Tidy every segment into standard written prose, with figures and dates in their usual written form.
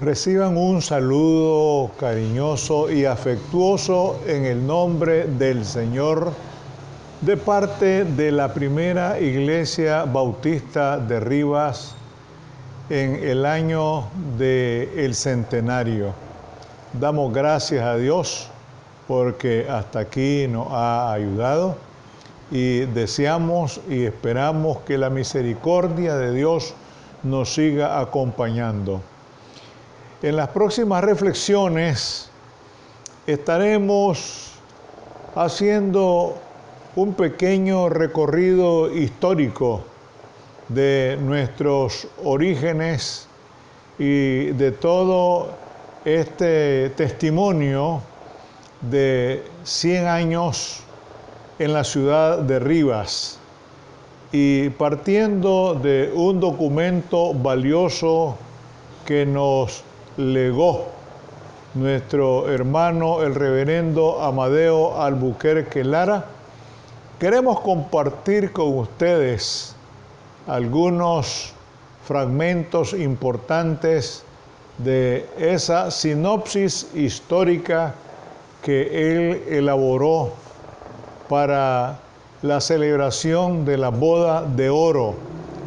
Reciban un saludo cariñoso y afectuoso en el nombre del Señor de parte de la primera Iglesia Bautista de Rivas en el año del centenario. Damos gracias a Dios porque hasta aquí nos ha ayudado y deseamos y esperamos que la misericordia de Dios nos siga acompañando. En las próximas reflexiones estaremos haciendo un pequeño recorrido histórico de nuestros orígenes y de todo este testimonio de 100 años en la ciudad de Rivas, y partiendo de un documento valioso que nos legó nuestro hermano el reverendo Amadeo Albuquerque Lara, queremos compartir con ustedes algunos fragmentos importantes de esa sinopsis histórica que él elaboró para la celebración de la boda de oro,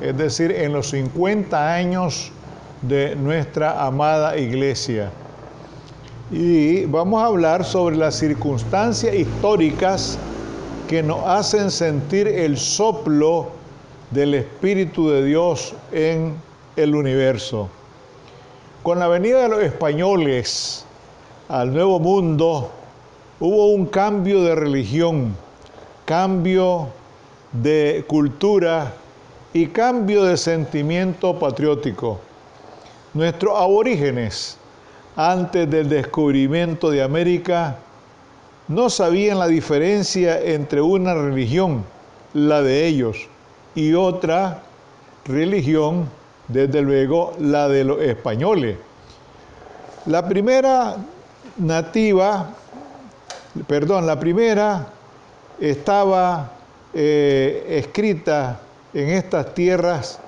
es decir, en los 50 años de nuestra amada iglesia. Y vamos a hablar sobre las circunstancias históricas que nos hacen sentir el soplo del Espíritu de Dios en el universo. Con la venida de los españoles al Nuevo Mundo, hubo un cambio de religión, cambio de cultura y cambio de sentimiento patriótico. Nuestros aborígenes, antes del descubrimiento de América, no sabían la diferencia entre una religión, la de ellos, y otra religión, desde luego, la de los españoles. La primera estaba escrita en estas tierras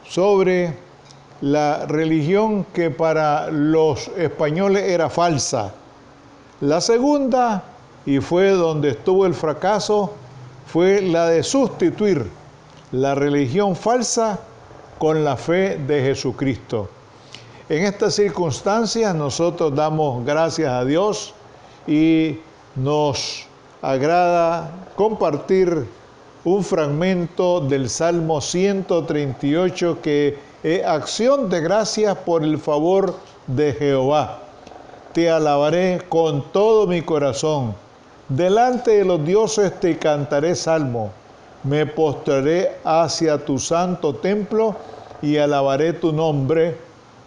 sobre la religión que para los españoles era falsa. La segunda, y fue donde estuvo el fracaso, fue la de sustituir la religión falsa con la fe de Jesucristo. En estas circunstancias nosotros damos gracias a Dios y nos agrada compartir un fragmento del Salmo 138 que es acción de gracias por el favor de Jehová. Te alabaré con todo mi corazón. Delante de los dioses te cantaré salmo. Me postraré hacia tu santo templo y alabaré tu nombre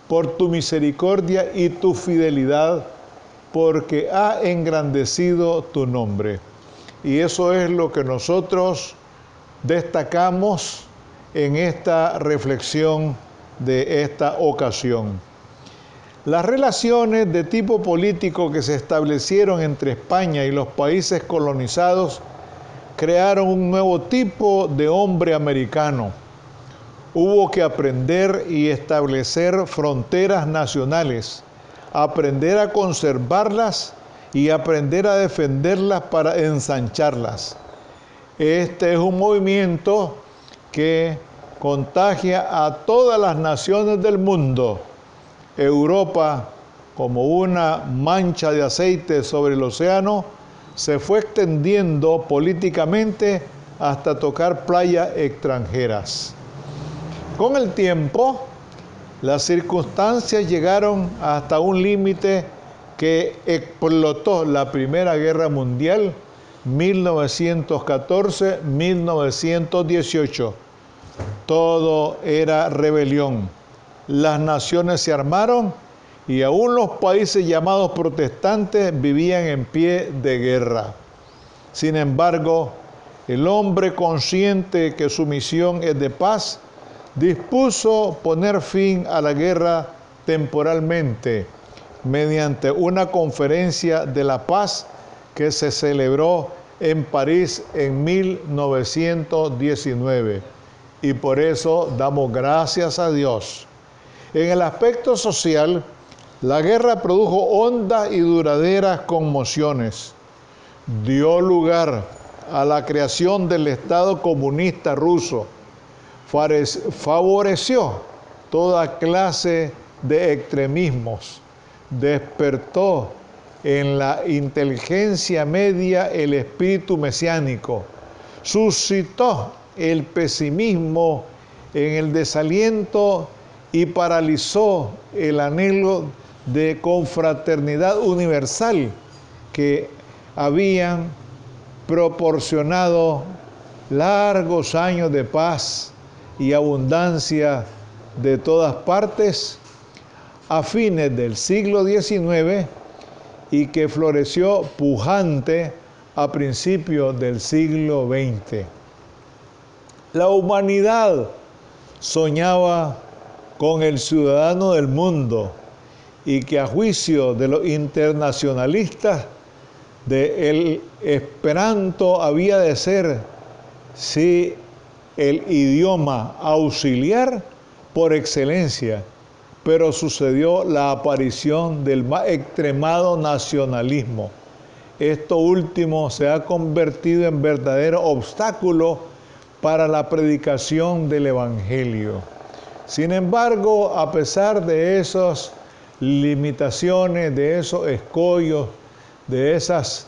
por tu misericordia y tu fidelidad, porque ha engrandecido tu nombre. Y eso es lo que nosotros destacamos en esta reflexión de esta ocasión. Las relaciones de tipo político que se establecieron entre España y los países colonizados crearon un nuevo tipo de hombre americano. Hubo que aprender y establecer fronteras nacionales, aprender a conservarlas y aprender a defenderlas para ensancharlas. Este es un movimiento que contagia a todas las naciones del mundo. Europa, como una mancha de aceite sobre el océano, se fue extendiendo políticamente hasta tocar playas extranjeras. Con el tiempo, las circunstancias llegaron hasta un límite que explotó la Primera Guerra Mundial, 1914-1918. Todo era rebelión. Las naciones se armaron y aún los países llamados protestantes vivían en pie de guerra. Sin embargo, el hombre consciente que su misión es de paz, dispuso poner fin a la guerra temporalmente mediante una conferencia de la paz que se celebró en París en 1919. Y por eso damos gracias a Dios. En el aspecto social, la guerra produjo hondas y duraderas conmociones. Dio lugar a la creación del Estado comunista ruso. Favoreció toda clase de extremismos. Despertó en la inteligencia media el espíritu mesiánico. Suscitó el pesimismo en el desaliento y paralizó el anhelo de confraternidad universal que habían proporcionado largos años de paz y abundancia de todas partes a fines del siglo XIX y que floreció pujante a principios del siglo XX. La humanidad soñaba con el ciudadano del mundo y que a juicio de los internacionalistas el Esperanto había de ser, sí, el idioma auxiliar por excelencia, pero sucedió la aparición del más extremado nacionalismo. Esto último se ha convertido en verdadero obstáculo para la predicación del Evangelio. Sin embargo, a pesar de esas limitaciones, de esos escollos, de esos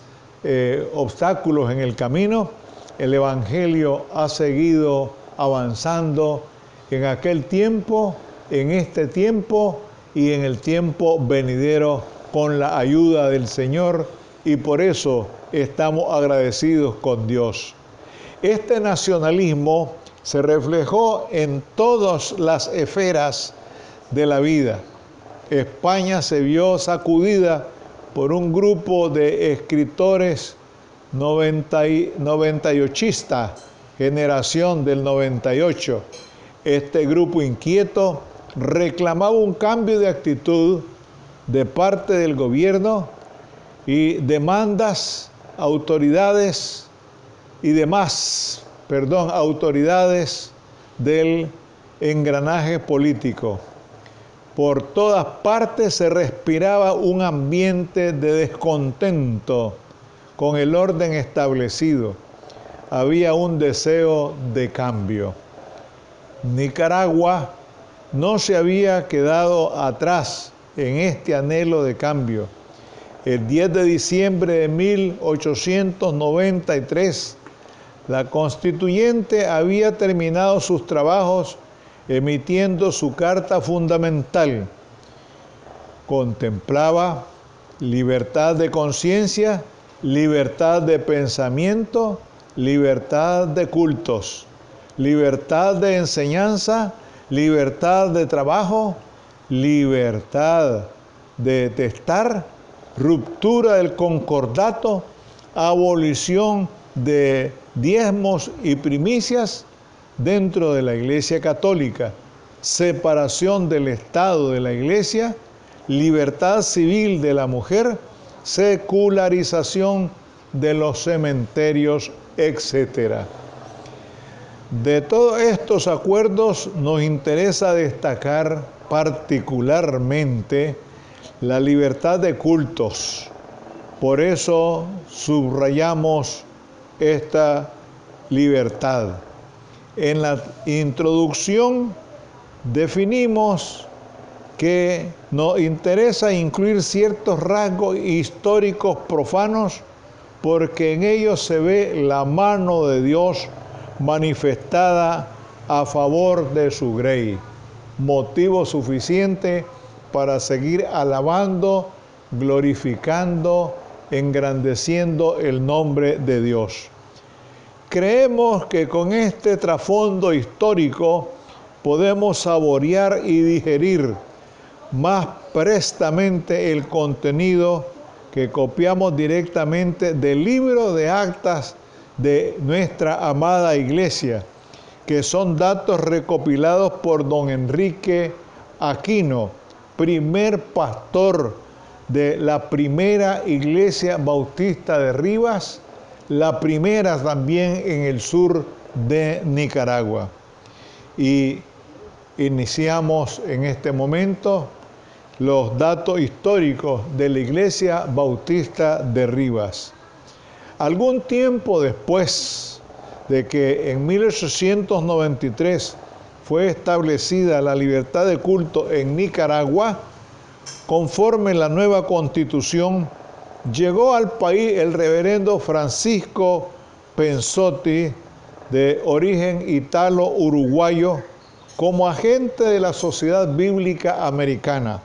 obstáculos en el camino, el Evangelio ha seguido avanzando en aquel tiempo, en este tiempo y en el tiempo venidero con la ayuda del Señor, y por eso estamos agradecidos con Dios. Este nacionalismo se reflejó en todas las esferas de la vida. España se vio sacudida por un grupo de escritores 98ista, generación del 98. Este grupo inquieto reclamaba un cambio de actitud de parte del gobierno y autoridades del engranaje político. Por todas partes se respiraba un ambiente de descontento con el orden establecido. Había un deseo de cambio. Nicaragua no se había quedado atrás en este anhelo de cambio. El 10 de diciembre de 1893, la constituyente había terminado sus trabajos emitiendo su carta fundamental. Contemplaba libertad de conciencia, libertad de pensamiento, libertad de cultos, libertad de enseñanza, libertad de trabajo, libertad de testar, ruptura del concordato, abolición de diezmos y primicias dentro de la Iglesia Católica, separación del Estado de la Iglesia, libertad civil de la mujer, secularización de los cementerios, etc. De todos estos acuerdos nos interesa destacar particularmente la libertad de cultos. Por eso subrayamos esta libertad. En la introducción definimos que nos interesa incluir ciertos rasgos históricos profanos porque en ellos se ve la mano de Dios manifestada a favor de su grey, motivo suficiente para seguir alabando, glorificando, engrandeciendo el nombre de Dios. Creemos que con este trasfondo histórico podemos saborear y digerir más prestamente el contenido que copiamos directamente del libro de actas de nuestra amada Iglesia, que son datos recopilados por don Enrique Aquino, primer pastor de la primera Iglesia Bautista de Rivas, la primera también en el sur de Nicaragua. Y iniciamos en este momento los datos históricos de la Iglesia Bautista de Rivas. Algún tiempo después de que en 1893 fue establecida la libertad de culto en Nicaragua, conforme la nueva Constitución, llegó al país el reverendo Francisco Pensotti, de origen italo-uruguayo, como agente de la Sociedad Bíblica Americana.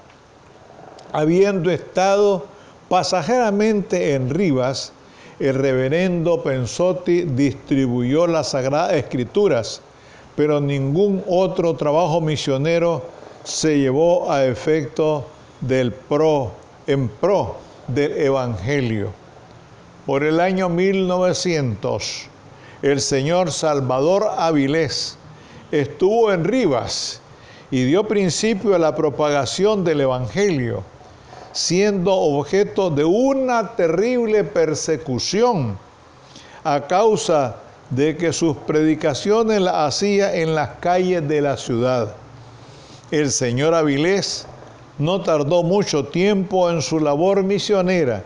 Habiendo estado pasajeramente en Rivas, el reverendo Pensotti distribuyó las Sagradas Escrituras, pero ningún otro trabajo misionero se llevó a efecto en pro del Evangelio. Por el año 1900, el señor Salvador Avilés estuvo en Rivas y dio principio a la propagación del Evangelio, siendo objeto de una terrible persecución a causa de que sus predicaciones las hacía en las calles de la ciudad. El señor Avilés no tardó mucho tiempo en su labor misionera,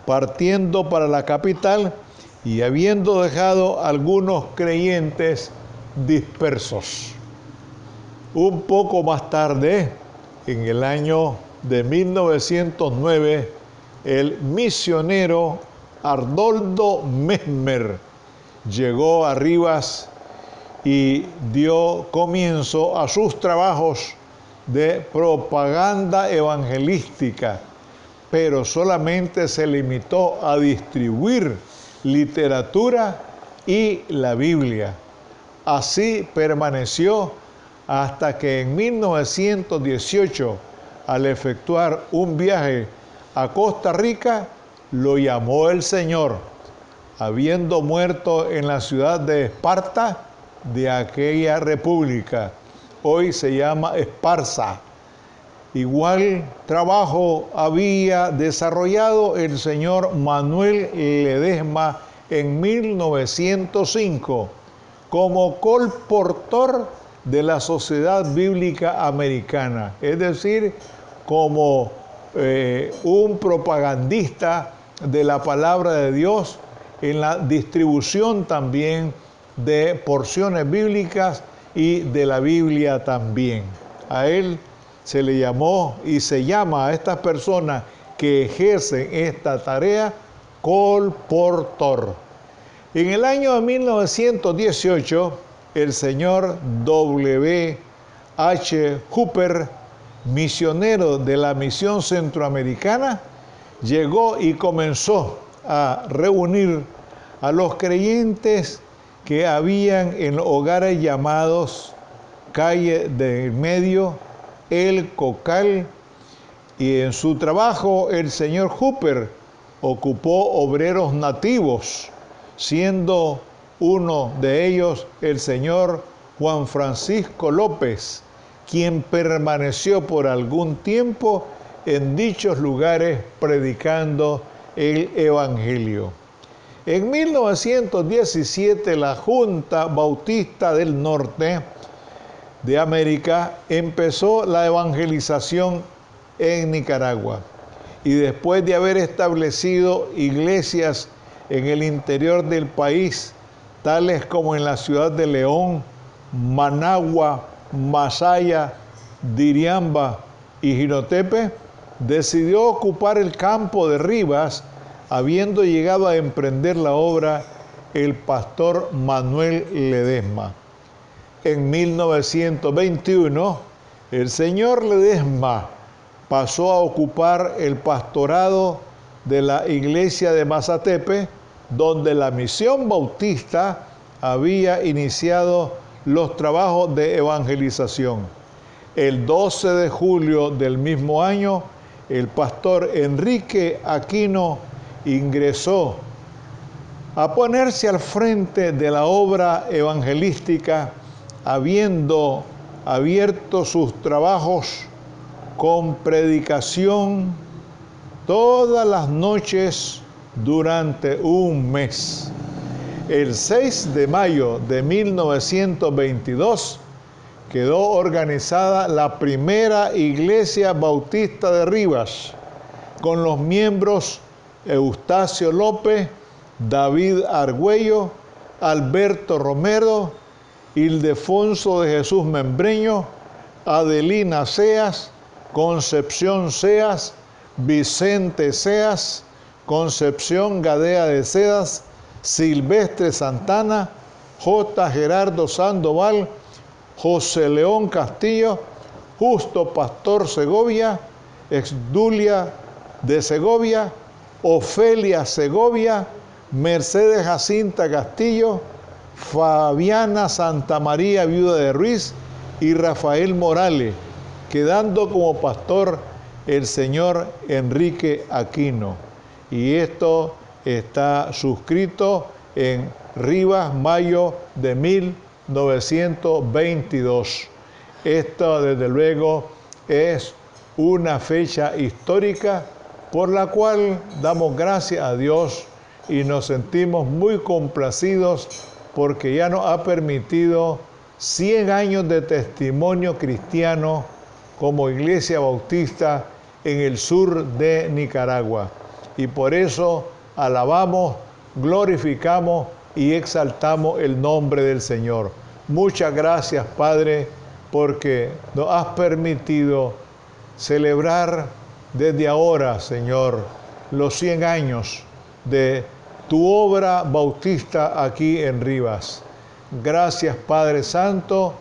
partiendo para la capital y habiendo dejado algunos creyentes dispersos. Un poco más tarde, en el año de 1909, el misionero Arnoldo Mesmer llegó a Rivas y dio comienzo a sus trabajos de propaganda evangelística, pero solamente se limitó a distribuir literatura y la Biblia. Así permaneció hasta que en 1918, al efectuar un viaje a Costa Rica, lo llamó el Señor, habiendo muerto en la ciudad de Esparta de aquella república. Hoy se llama Esparza. Igual trabajo había desarrollado el señor Manuel Ledesma en 1905 como colportor de la Sociedad Bíblica Americana, es decir, como un propagandista de la palabra de Dios en la distribución también de porciones bíblicas y de la Biblia también. A él se le llamó y se llama a estas personas que ejercen esta tarea colportor. En el año de 1918, el señor W. H. Hooper, misionero de la Misión Centroamericana, llegó y comenzó a reunir a los creyentes que habían en hogares llamados Calle del Medio, El Cocal, y en su trabajo el señor Hooper ocupó obreros nativos, siendo uno de ellos el señor Juan Francisco López, quien permaneció por algún tiempo en dichos lugares predicando el Evangelio. En 1917, la Junta Bautista del Norte de América empezó la evangelización en Nicaragua, y después de haber establecido iglesias en el interior del país, tales como en la ciudad de León, Managua, Masaya, Diriamba y Jinotepe, decidió ocupar el campo de Rivas, habiendo llegado a emprender la obra el pastor Manuel Ledesma. En 1921, el señor Ledesma pasó a ocupar el pastorado de la iglesia de Mazatepe, donde la Misión Bautista había iniciado los trabajos de evangelización. El 12 de julio del mismo año, el pastor Enrique Aquino ingresó a ponerse al frente de la obra evangelística, habiendo abierto sus trabajos con predicación todas las noches durante un mes. El 6 de mayo de 1922, quedó organizada la primera iglesia bautista de Rivas, con los miembros Eustacio López, David Argüello, Alberto Romero, Ildefonso de Jesús Membreño, Adelina Seas, Concepción Seas, Vicente Seas, Concepción Gadea de Sedas, Silvestre Santana, J. Gerardo Sandoval, José León Castillo, Justo Pastor Segovia, Exdulia de Segovia, Ofelia Segovia, Mercedes Jacinta Castillo, Fabiana Santa María, viuda de Ruiz, y Rafael Morales, quedando como pastor el señor Enrique Aquino. Y esto está suscrito en Rivas, mayo de 1922. Esto, desde luego, es una fecha histórica por la cual damos gracias a Dios y nos sentimos muy complacidos porque ya nos ha permitido 100 años de testimonio cristiano como Iglesia Bautista en el sur de Nicaragua. Y por eso alabamos, glorificamos y exaltamos el nombre del Señor. Muchas gracias, Padre, porque nos has permitido celebrar desde ahora, Señor, los 100 años de tu obra bautista aquí en Rivas. Gracias, Padre Santo,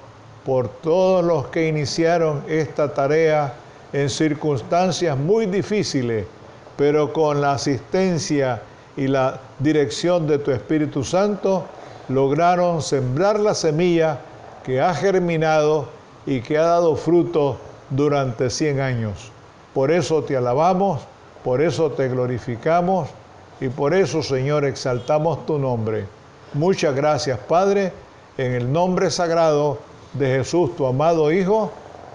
por todos los que iniciaron esta tarea en circunstancias muy difíciles, pero con la asistencia y la dirección de tu Espíritu Santo, lograron sembrar la semilla que ha germinado y que ha dado fruto durante 100 años. Por eso te alabamos, por eso te glorificamos y por eso, Señor, exaltamos tu nombre. Muchas gracias, Padre, en el nombre sagrado de Jesús, tu amado Hijo.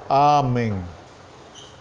Amén.